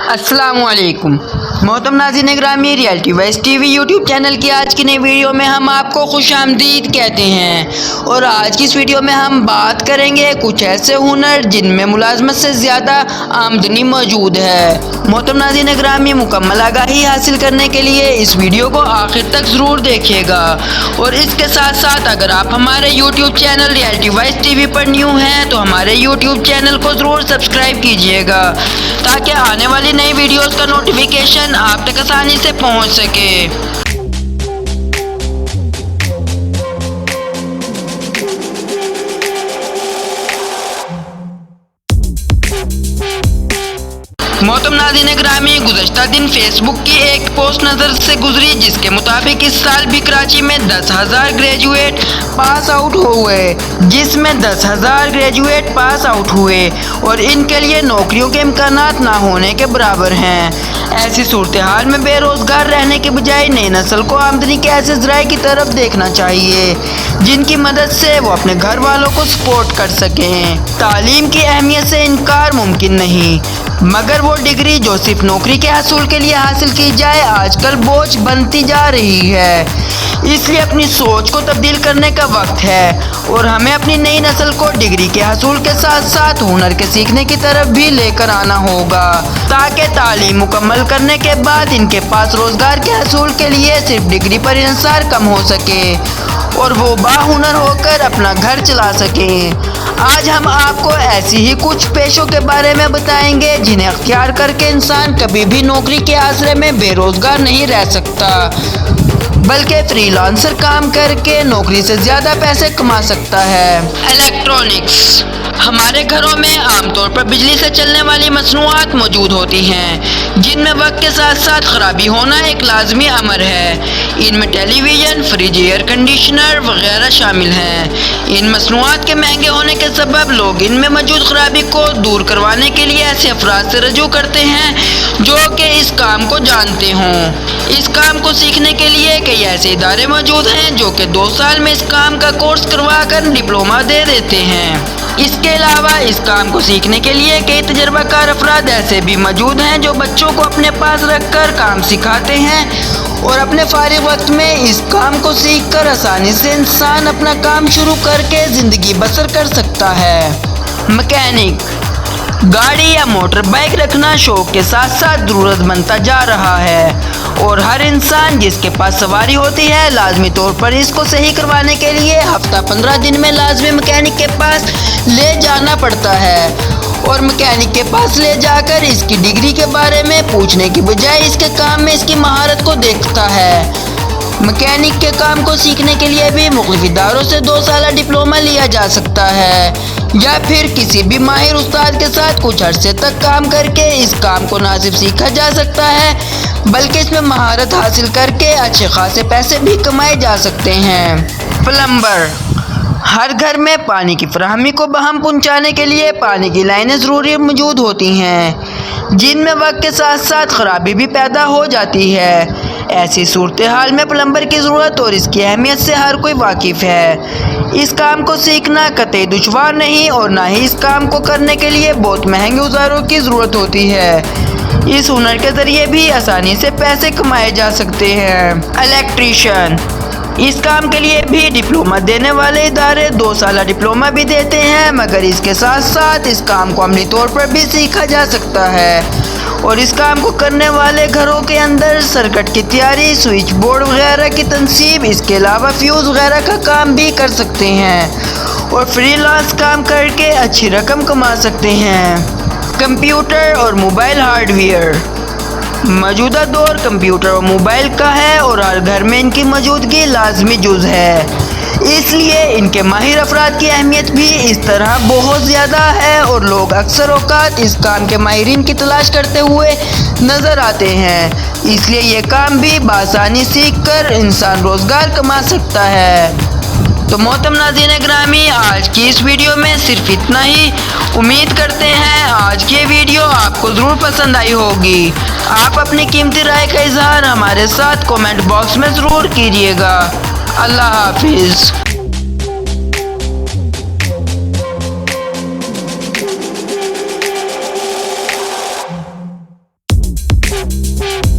अस्सलाम वालेकुम मोहतरम नाज़रीन ग्रामी, reality wise TV YouTube channel की आज की नई वीडियो में हम आपको खुशामदीद कहते हैं। और आज की इस वीडियो में हम बात करेंगे कुछ ऐसे हुनर जिनमें मुलाजमत से ज़्यादा आमदनी मौजूद है। मोहतरम नाज़रीन ग्रामी, मुकम्मल आगाही हासिल करने के लिए इस वीडियो को आखिर तक ज़रूर देखिएगा। और इसके साथ साथ अगर आप हमारे YouTube channel reality wise TV पर न्यू हैं तो हमारे यूट्यूब चैनल को ज़रूर सब्सक्राइब कीजिएगा ताकि आने वाली नई वीडियोस का नोटिफिकेशन आप तक आसानी से पहुंच सके। मोहतरम नाज़रीन ग्रामी, गुज़श्ता दिन फेसबुक की एक पोस्ट नज़र से गुजरी जिसके मुताबिक इस साल भी कराची में 10,000 ग्रेजुएट पास आउट हुए, जिसमें 10,000 ग्रेजुएट पास आउट हुए और इनके लिए नौकरियों के इम्कानात ना होने के बराबर हैं। ऐसी सूरत हाल में बेरोज़गार रहने के बजाय नई नस्ल को आमदनी के ऐसे ज़राए की तरफ देखना चाहिए जिनकी मदद से वो अपने घर वालों को सपोर्ट कर सकें। तालीम की अहमियत से इनकार मुमकिन नहीं, मगर वो डिग्री जो सिर्फ नौकरी के हासिल के लिए हासिल की जाए आजकल बोझ बनती जा रही है। इसलिए अपनी सोच को तब्दील करने का वक्त है और हमें अपनी नई नस्ल को डिग्री के हासिल के साथ साथ हुनर के सीखने की तरफ भी लेकर आना होगा ताकि तालीम मुकम्मल करने के बाद इनके पास रोज़गार के हासिल के लिए सिर्फ डिग्री पर इंसार कम हो सके और वो बाहुनर होकर अपना घर चला सकें। आज हम आपको ऐसी ही कुछ पेशों के बारे में बताएंगे जिन्हें अख्तियार करके इंसान कभी भी नौकरी के आसरे में बेरोज़गार नहीं रह सकता, बल्कि फ्रीलांसर काम करके नौकरी से ज़्यादा पैसे कमा सकता है। इलेक्ट्रॉनिक्स। हमारे घरों में आमतौर पर बिजली से चलने वाली मसनूआत मौजूद होती हैं जिनमें वक्त के साथ साथ ख़राबी होना एक लाजमी अमर है। इनमें टेलीविज़न, फ्रिज, एयर कंडीशनर वगैरह शामिल हैं। इन मसनूआत के महंगे होने के सबब लोग इनमें मौजूद ख़राबी को दूर करवाने के लिए ऐसे अफराद से रजू करते हैं जो कि इस काम को जानते हों। इस काम को सीखने के लिए कई ऐसे इदारे मौजूद हैं जो कि 2 साल में इस काम का कोर्स करवा कर डिप्लोमा दे देते हैं। इसके अलावा इस काम को सीखने के लिए कई तजर्बाकार अफराद ऐसे भी मौजूद हैं जो बच्चों को अपने पास रखकर काम सिखाते हैं और अपने फारिग वक्त में इस काम को सीखकर आसानी से इंसान अपना काम शुरू करके ज़िंदगी बसर कर सकता है। मैकेनिक। गाड़ी या मोटर बाइक रखना शौक के साथ साथ ज़रूरत बनता जा रहा है और हर इंसान जिसके पास सवारी होती है लाजमी तौर पर इसको सही करवाने के लिए हफ्ता 15 दिन में लाजमी मैकेनिक के पास ले जाना पड़ता है और मैकेनिक के पास ले जाकर इसकी डिग्री के बारे में पूछने की बजाय इसके काम में इसकी महारत को देखता है। मैकेनिक के काम को सीखने के लिए भी मुख्तलिफ इदारों से 2 साल डिप्लोमा लिया जा सकता है या फिर किसी भी माहिर उस्ताद के साथ कुछ अरसे तक काम करके इस काम को ना सिर्फ सीखा जा सकता है बल्कि इसमें महारत हासिल करके अच्छे खासे पैसे भी कमाए जा सकते हैं। प्लम्बर। हर घर में पानी की फराहमी को बहम पहुंचाने के लिए पानी की लाइनें ज़रूरी मौजूद होती हैं जिनमें वक्त के साथ साथ ख़राबी भी पैदा हो जाती है। ऐसी सूरत हाल में प्लम्बर की ज़रूरत और इसकी अहमियत से हर कोई वाकिफ़ है। इस काम को सीखना कतई दुश्वार नहीं और ना ही इस काम को करने के लिए बहुत महंगे औजारों की ज़रूरत होती है। इस हुनर के ज़रिए भी आसानी से पैसे कमाए जा सकते हैं। इलेक्ट्रीशियन। इस काम के लिए भी डिप्लोमा देने वाले इदारे 2 साल डिप्लोमा भी देते हैं, मगर इसके साथ साथ इस काम को अमली तौर पर भी सीखा जा सकता है और इस काम को करने वाले घरों के अंदर सर्किट की तैयारी, स्विच बोर्ड वगैरह की तनसीब, इसके अलावा फ्यूज़ वगैरह का काम भी कर सकते हैं और फ्रीलांस काम करके अच्छी रकम कमा सकते हैं। कंप्यूटर और मोबाइल हार्डवेयर। मौजूदा दौर कंप्यूटर और मोबाइल का है और हर घर में इनकी मौजूदगी लाजमी जुज़ है, इसलिए इनके माहिर अफराद की अहमियत भी इस तरह बहुत ज़्यादा है और लोग अक्सर औकात इस काम के माहिरीन की तलाश करते हुए नज़र आते हैं। इसलिए ये काम भी बआसानी सीख कर इंसान रोज़गार कमा सकता है। तो मोहतरम नाज़रीन ग्रामी, आज की इस वीडियो में सिर्फ इतना ही। उम्मीद करते हैं आज की वीडियो आपको ज़रूर पसंद आई होगी। आप अपनी कीमती राय का इजहार हमारे साथ कमेंट बॉक्स में ज़रूर कीजिएगा। अल्लाह हाफिज़। ہے۔